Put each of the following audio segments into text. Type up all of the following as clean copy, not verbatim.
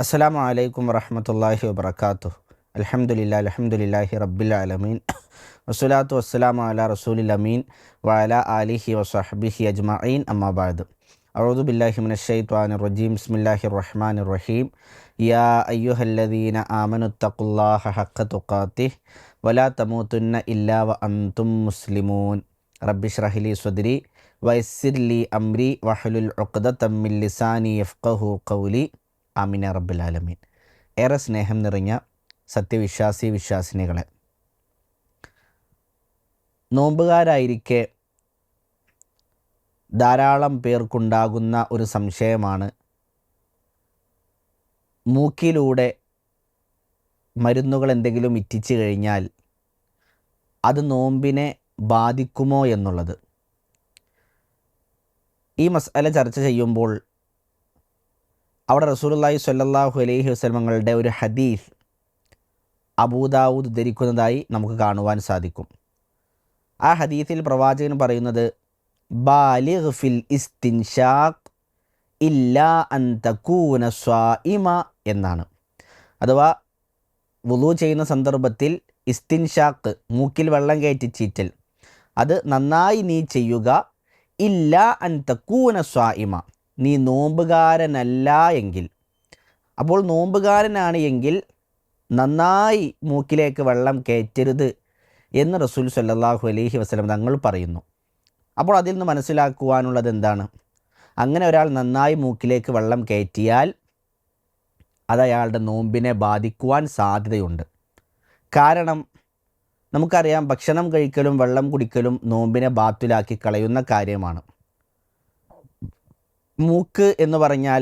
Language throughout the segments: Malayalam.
അസ്സലാമു അലൈക്കും വറഹ്മത്തുള്ളാഹി വബറകാതുഹു. അൽഹംദുലില്ലാഹി റബ്ബിൽ ആലമീൻ വസ്സലാത്തു വസ്സലാമു അലാ റസൂലിൽ അമീൻ വഅലാ ആലിഹി വസഹ്ബിഹി അജ്മഈൻ അമ്മാ ബഅദ്. അഊദു ബില്ലാഹി മിനശ് ശൈത്വാനിർ റജീം. ബിസ്മില്ലാഹിർ റഹ്മാനിർ റഹീം. യാ അയ്യുഹല്ലദീന ആമനുത്തഖുല്ലാഹ ഹഖ്ക തുഖാതിഹി വലാ തമൂതുന്ന ഇല്ലാ വഅൻതും മുസ്ലിമൂൻ. റബ്ബിശ്റഹ് ലി സ്വദ്രി വയസ്സിർ ലി അംരി വഹ്ലുൽ ഉഖ്ദതം മിൻ ലിസാനി യഫ്ഖഹു ഖൗലി. ആമീൻ യാ റബ്ബൽ ആലമീൻ. ഏറെ സ്നേഹം നിറഞ്ഞ വിശ്വാസിനികളെ, നോമ്പുകാരായിരിക്കെ ധാരാളം പേർക്കുണ്ടാകുന്ന ഒരു സംശയമാണ്, മൂക്കിലൂടെ മരുന്നുകൾ എന്തെങ്കിലും ഇറ്റിച്ചു കഴിഞ്ഞാൽ അത് നോമ്പിനെ ബാധിക്കുമോ എന്നുള്ളത്. ഈ മസ്അല ചർച്ച ചെയ്യുമ്പോൾ അവിടെ റസൂലുള്ളാഹി സ്വല്ലല്ലാഹു അലൈഹി വസല്ലമയുടെ ഒരു ഹദീസ് അബൂദാവൂദ് ഉദ്ധരിക്കുന്നതായി നമുക്ക് കാണുവാൻ സാധിക്കും. ആ ഹദീസിൽ പ്രവാചകൻ പറയുന്നത്, ബാലിഗ് ഫിൽ ഇസ്തിൻഷാഖ് ഇല്ലാ അൻ തകൂന സ്വാഇമ എന്നാണ്. അഥവാ വുളൂ ചെയ്യുന്ന സന്ദർഭത്തിൽ ഇസ്തിൻഷാഖ്, മൂക്കിൽ വെള്ളം കയറ്റി ചീറ്റൽ, അത് നന്നായി നീ ചെയ്യുക. ഇല്ലാ അൻ തകൂന സ്വാഇമ, നീ നോമ്പുകാരനല്ല എങ്കിൽ. അപ്പോൾ നോമ്പുകാരനാണ് എങ്കിൽ നന്നായി മൂക്കിലേക്ക് വെള്ളം കയറ്റരുത് എന്ന് റസൂൽ സ്വല്ലല്ലാഹു അലൈഹി വസല്ലം തങ്ങൾ പറയുന്നു. അപ്പോൾ അതിൽ നിന്ന് മനസ്സിലാക്കുവാനുള്ളത് എന്താണ്? അങ്ങനെ ഒരാൾ നന്നായി മൂക്കിലേക്ക് വെള്ളം കയറ്റിയാൽ അത് അയാളുടെ നോമ്പിനെ ബാധിക്കുവാൻ സാധ്യതയുണ്ട്. കാരണം നമുക്കറിയാം, ഭക്ഷണം കഴിക്കലും വെള്ളം കുടിക്കലും നോമ്പിനെ ബാത്തിലാക്കി കളയുന്ന കാര്യമാണ്. മൂക്ക് എന്ന് പറഞ്ഞാൽ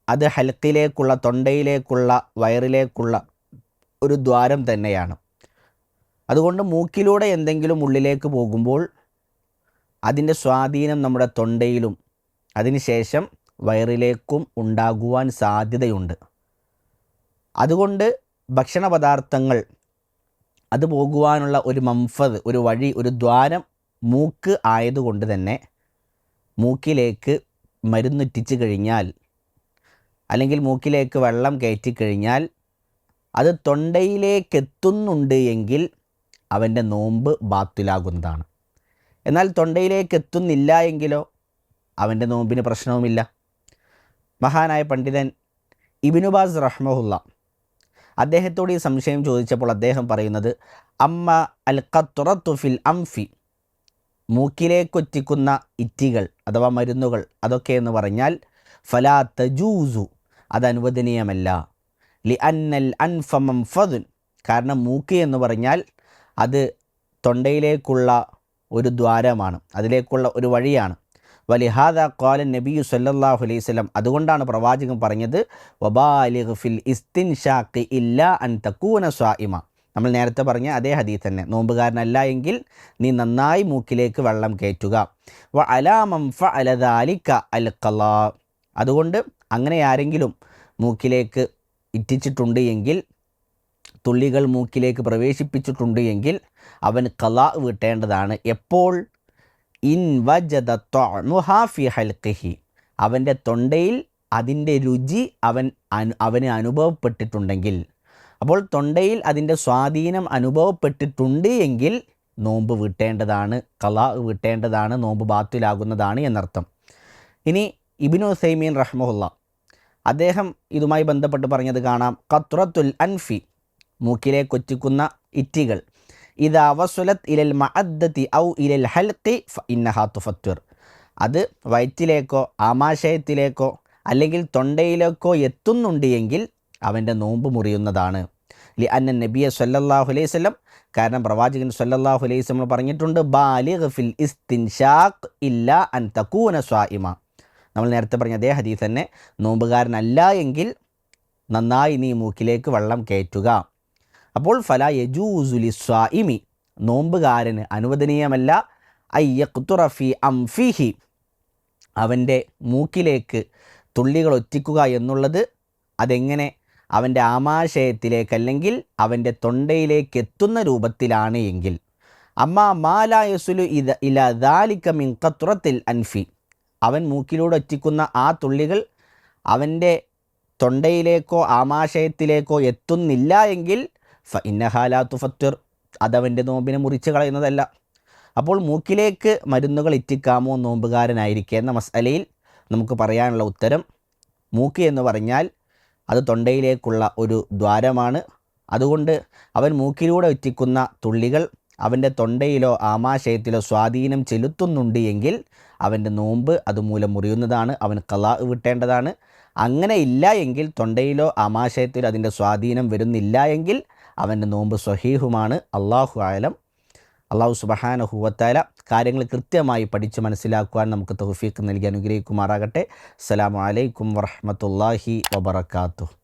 അത് ഹൽക്കിലേക്കുള്ള, തൊണ്ടയിലേക്കുള്ള, വയറിലേക്കുള്ള ഒരു ദ്വാരം തന്നെയാണ്. അതുകൊണ്ട് മൂക്കിലൂടെ എന്തെങ്കിലും ഉള്ളിലേക്ക് പോകുമ്പോൾ അതിൻ്റെ സ്വാധീനം നമ്മുടെ തൊണ്ടയിലും അതിനുശേഷം വയറിലേക്കും ഉണ്ടാകുവാൻ സാധ്യതയുണ്ട്. അതുകൊണ്ട് ഭക്ഷണ പദാർത്ഥങ്ങൾ അത് പോകുവാനുള്ള ഒരു മംഫദ്, ഒരു വഴി, ഒരു ദ്വാരം മൂക്ക് ആയതുകൊണ്ട് തന്നെ മൂക്കിലേക്ക് മരുന്നിറ്റിച്ച് കഴിഞ്ഞാൽ, അല്ലെങ്കിൽ മൂക്കിലേക്ക് വെള്ളം കയറ്റിക്കഴിഞ്ഞാൽ അത് തൊണ്ടയിലേക്കെത്തുന്നുണ്ട് എങ്കിൽ അവൻ്റെ നോമ്പ് ബാത്തിലാകുന്നതാണ്. എന്നാൽ തൊണ്ടയിലേക്ക് എത്തുന്നില്ല എങ്കിലോ അവൻ്റെ നോമ്പിന് പ്രശ്നവുമില്ല. മഹാനായ പണ്ഡിതൻ ഇബ്നു ബാസ് റഹ്മഹുല്ല അദ്ദേഹത്തോട് ഈ സംശയം ചോദിച്ചപ്പോൾ അദ്ദേഹം പറയുന്നത്, അമ്മ അൽ ഖത്റത്തു ഫിൽ അംഫി, മൂക്കിലേക്കൊറ്റിക്കുന്ന ഇറ്റികൾ അഥവാ മരുന്നുകൾ, അതൊക്കെ എന്ന് പറഞ്ഞാൽ ഫലാ തജൂസു, അത് അനുവദനീയമല്ല. ലി അന്നൽ അൻഫ മംഫദുൻ, കാരണം മൂക്ക് എന്ന് പറഞ്ഞാൽ അത് തൊണ്ടയിലേക്കുള്ള ഒരു ദ്വാരമാണ്, അതിലേക്കുള്ള ഒരു വഴിയാണ്. വലിഹാദ ഖാല നബിയു സല്ലല്ലാഹു അലൈഹി വസല്ലം, അതുകൊണ്ടാണ് പ്രവാചകൻ പറഞ്ഞത്, വബാലിഗ് ഫിൽ ഇസ്തിൻഷാഖി ഇല്ലാ അൻ തകൂന സ്വാഇമ. നമ്മൾ നേരത്തെ പറഞ്ഞ അതേ ഹദീസ് തന്നെ, നോമ്പുകാരനല്ല എങ്കിൽ നീ നന്നായി മൂക്കിലേക്ക് വെള്ളം കയറ്റുക. വ അലാ മൻ ഫഅല ദാലിക അൽ ഖലാ, അതുകൊണ്ട് അങ്ങനെ ആരെങ്കിലും മൂക്കിലേക്ക് ഇറ്റിച്ചിട്ടുണ്ട് എങ്കിൽ, തുള്ളികൾ മൂക്കിലേക്ക് പ്രവേശിപ്പിച്ചിട്ടുണ്ട് എങ്കിൽ അവൻ ഖലാ വീട്ടേണ്ടതാണ്. എപ്പോൾ? ഇൻ വജദ ത്വഅമുഹാ ഫി ഹൽഖിഹി, അവൻ്റെ തൊണ്ടയിൽ അതിൻ്റെ രുചി അവന് അനുഭവപ്പെട്ടിട്ടുണ്ടെങ്കിൽ. അപ്പോൾ തൊണ്ടയിൽ അതിൻ്റെ സ്വാധീനം അനുഭവപ്പെട്ടിട്ടുണ്ട് എങ്കിൽ നോമ്പ് വീട്ടേണ്ടതാണ്, ഖലാ വീട്ടേണ്ടതാണ്, നോമ്പ് ബാത്തിലാകുന്നതാണ് എന്നർത്ഥം. ഇനി ഇബ്നു ഉസൈമീൻ റഹ്മഹുല്ല അദ്ദേഹം ഇതുമായി ബന്ധപ്പെട്ട് പറഞ്ഞത് കാണാം, ഖത്റത്തുൽ അൻഫി, മൂക്കിലേക്ക് ഒറ്റിക്കുന്ന ഇറ്റികൾ, ഇദാ വസലത് ഇലൽ മഅദ്ദതി ഔ ഇലൽ ഹൽഖി ഫഇന്നഹാ തുഫത്തിർ, അത് വയറ്റിലേക്കോ ആമാശയത്തിലേക്കോ അല്ലെങ്കിൽ തൊണ്ടയിലേക്കോ എത്തുന്നുണ്ട് എങ്കിൽ അവൻ്റെ നോമ്പ് മുറിയുന്നതാണ്. ലി അന്ന നബിയ സല്ലല്ലാഹു അലൈഹി വസല്ലം, കാരണം പ്രവാചകൻ സല്ലല്ലാഹു അലൈഹി വസല്ലം പറഞ്ഞിട്ടുണ്ട്, ബാലിഗ് ഫിൽ ഇസ്തിൻഷാഖ് ഇല്ലാ അൻ തകൂന സ്വാഇമ. നമ്മൾ നേരത്തെ പറഞ്ഞ അതേ ഹദീസ് തന്നെ, നോമ്പുകാരനല്ല എങ്കിൽ നന്നായി നീ മൂക്കിലേക്ക് വെള്ളം കയറ്റുക. അപ്പോൾ ഫലാ യജൂസു ലിസ്വാഇമി, നോമ്പുകാരന് അനുവദനീയമല്ല അൻ യഖ്തുറ ഫി അംഫിഹി, അവൻ്റെ മൂക്കിലേക്ക് തുള്ളികൾ ഒറ്റിക്കുക എന്നുള്ളത്. അതെങ്ങനെ? അവൻ്റെ ആമാശയത്തിലേക്ക് അല്ലെങ്കിൽ അവൻ്റെ തൊണ്ടയിലേക്ക് എത്തുന്ന രൂപത്തിലാണ് എങ്കിൽ. അമ്മാ മാലാ യസുലു ഇലാ ദാലിക മിൻ ഖത്റത്തിൽ അൻഫി, അവൻ മൂക്കിലൂടെ ഒറ്റിക്കുന്ന ആ തുള്ളികൾ അവൻ്റെ തൊണ്ടയിലേക്കോ ആമാശയത്തിലേക്കോ എത്തുന്നില്ല എങ്കിൽ ഇന്നഹാ ലാ തുഫത്തിർ, അതവൻ്റെ നോമ്പിനെ മുറിച്ച് കളയുന്നതല്ല. അപ്പോൾ മൂക്കിലേക്ക് മരുന്നുകൾ എത്തിക്കാമോ നോമ്പുകാരനായിരിക്കെ എന്ന മസ്അലയിൽ നമുക്ക് പറയാനുള്ള ഉത്തരം, മൂക്ക് എന്ന് പറഞ്ഞാൽ അത് തൊണ്ടയിലേക്കുള്ള ഒരു ദ്വാരമാണ്. അതുകൊണ്ട് അവൻ മൂക്കിലൂടെ എത്തിക്കുന്ന തുള്ളികൾ അവൻ്റെ തൊണ്ടയിലോ ആമാശയത്തിലോ സ്വാധീനം ചെലുത്തുന്നുണ്ട് എങ്കിൽ അവൻ്റെ നോമ്പ് അതുമൂലം മുറിയുന്നതാണ്, അവൻ ഖളാ വിട്ടേണ്ടതാണ്. അങ്ങനെ ഇല്ല എങ്കിൽ, തൊണ്ടയിലോ ആമാശയത്തിലോ അതിൻ്റെ സ്വാധീനം വരുന്നില്ല എങ്കിൽ അവൻ്റെ നോമ്പ് സ്വഹീഹുമാണ്. അല്ലാഹു അഅലം. അല്ലാഹു സുബ്ഹാനഹു വ തആല കാര്യങ്ങൾ കൃത്യമായി പഠിച്ച് മനസ്സിലാക്കുവാൻ നമുക്ക് തൗഫീഖ് നൽകി അനുഗ്രഹിക്കുമാറാകട്ടെ. അസ്സലാമു അലൈക്കും വറഹ്മത്തുള്ളാഹി വബറകാതുഹു.